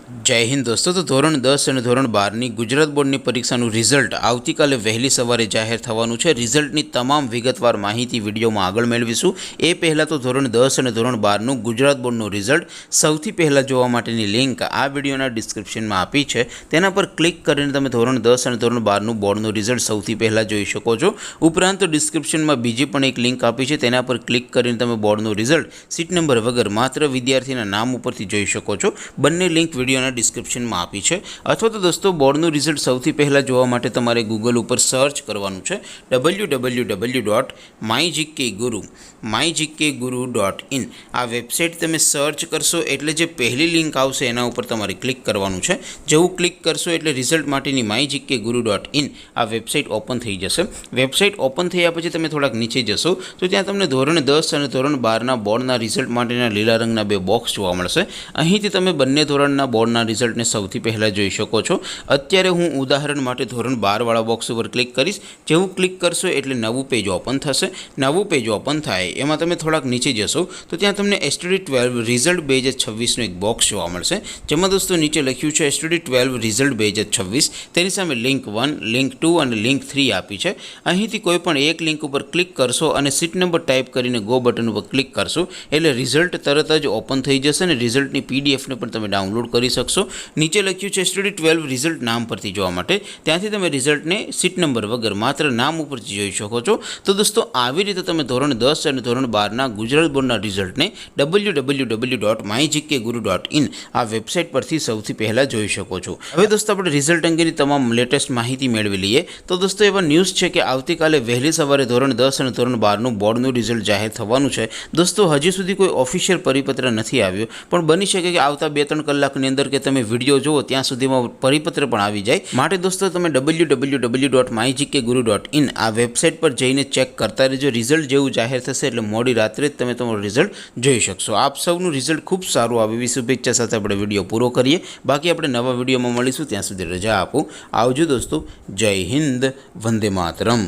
जय हिंद दोस्तों। तो ધોરણ 10 અને ધોરણ 12ની ગુજરાત બોર્ડની પરીક્ષાનું રિઝલ્ટ આવતીકાલે વહેલી સવારે જાહેર થવાનું છે। રિઝલ્ટની તમામ વિગતવાર માહિતી વિડીયોમાં આગળ મેળવીશું। એ પહેલાં તો ધોરણ 10 અને ધોરણ 12નું ગુજરાત બોર્ડનું રિઝલ્ટ સૌથી પહેલાં જોવા માટેની લિંક આ વિડીયોના ડિસ્ક્રિપ્શનમાં આપી છે। તેના પર ક્લિક કરીને તમે ધોરણ 10 અને ધોરણ 12નું બોર્ડનું રિઝલ્ટ સૌથી પહેલાં જોઈ શકો છો। ઉપરાંત ડિસ્ક્રિપ્શનમાં બીજી પણ એક લિંક આપી છે, તેના પર ક્લિક કરીને તમે બોર્ડનું રિઝલ્ટ સીટ નંબર વગર માત્ર વિદ્યાર્થીના નામ ઉપરથી જોઈ શકો છો। બંને લિંક વિડીયો ડિસ્ક્રિપ્શનમાં આપી છે। અથવા તો દોસ્તો બોર્ડનું રિઝલ્ટ સૌથી પહેલાં જોવા માટે તમારે ગૂગલ ઉપર સર્ચ કરવાનું છે www.mygkguru.in। આ વેબસાઇટ તમે સર્ચ કરશો એટલે જે પહેલી લિંક આવશે એના ઉપર તમારે ક્લિક કરવાનું છે। જેવું ક્લિક કરશો એટલે રિઝલ્ટ માટેની mygkguru.in આ વેબસાઇટ ઓપન થઈ જશે। વેબસાઇટ ઓપન થયા પછી તમે થોડાક નીચે જશો તો ત્યાં તમને ધોરણ 10 અને ધોરણ 12ના બોર્ડના રિઝલ્ટ માટેના લીલા રંગના બે બોક્સ જોવા મળશે। અહીંથી તમે બંને ધોરણના બોર્ડના રિઝલ્ટને સૌથી પહેલાં જોઈ શકો છો। અત્યારે હું ઉદાહરણ માટે ધોરણ 12વાળા બોક્સ ઉપર ક્લિક કરીશ। જેવું ક્લિક કરશો એટલે નવું પેજ ઓપન થશે। નવું પેજ ઓપન થાય એમાં તમે થોડાક નીચે જશો તો ત્યાં તમને STD12 રિઝલ્ટ 2026નું એક બોક્સ જોવા મળશે, જેમાં દોસ્તો નીચે લખ્યું છે STD12 રિઝલ્ટ 2026। તેની સામે લિંક 1, લિંક 2 અને લિંક 3 આપી છે। અહીંથી કોઈ પણ એક લિંક ઉપર ક્લિક કરશો અને સીટ નંબર ટાઈપ કરીને ગો બટન ઉપર ક્લિક કરશો એટલે રિઝલ્ટ તરત જ ઓપન થઈ જશે અને રિઝલ્ટની PDFને પણ તમે ડાઉનલોડ કરી શકશો। નીચે લખ્યું છે STD12 રિઝલ્ટ નામ પરથી જોવા માટે, ત્યાંથી તમે રિઝલ્ટને સીટ નંબર વગર માત્ર નામ ઉપરથી જોઈ શકો છો। તો દોસ્તો આવી રીતે તમે ધોરણ 10 અને ધોરણ 12ના ગુજરાત બોર્ડના રિઝલ્ટને www.mygkguru.in આ વેબસાઇટ પરથી સૌથી પહેલાં જોઈ શકો છો। હવે દોસ્તો આપણે રિઝલ્ટ અંગેની તમામ લેટેસ્ટ માહિતી મેળવી લઈએ। તો દોસ્તો એવા ન્યૂઝ છે કે આવતીકાલે વહેલી સવારે ધોરણ 10 અને ધોરણ 12નું બોર્ડનું રિઝલ્ટ જાહેર થવાનું છે। દોસ્તો હજી સુધી કોઈ ઓફિશિયલ પરિપત્ર નથી આવ્યો, પણ બની શકે કે આવતા 2-3 કલાકની અંદર કે તમે વિડીયો જુઓ ત્યાં સુધીમાં પરિપત્ર પણ આવી જાય। માટે દોસ્તો તમે www.mygkguru.in આ વેબસાઇટ પર જઈને ચેક કરતા રહેજો। રિઝલ્ટ જેવું જાહેર થશે એટલે મોડી રાત્રે જ તમે તમારું રિઝલ્ટ જોઈ શકશો। આપ સૌનું રિઝલ્ટ ખૂબ સારું આવે એવી શુભેચ્છા સાથે આપણે વિડીયો પૂરો કરીએ। બાકી આપણે નવા વિડીયોમાં મળીશું, ત્યાં સુધી રજા આપો। આવજો દોસ્તો। જય હિન્દ, વંદે માતરમ।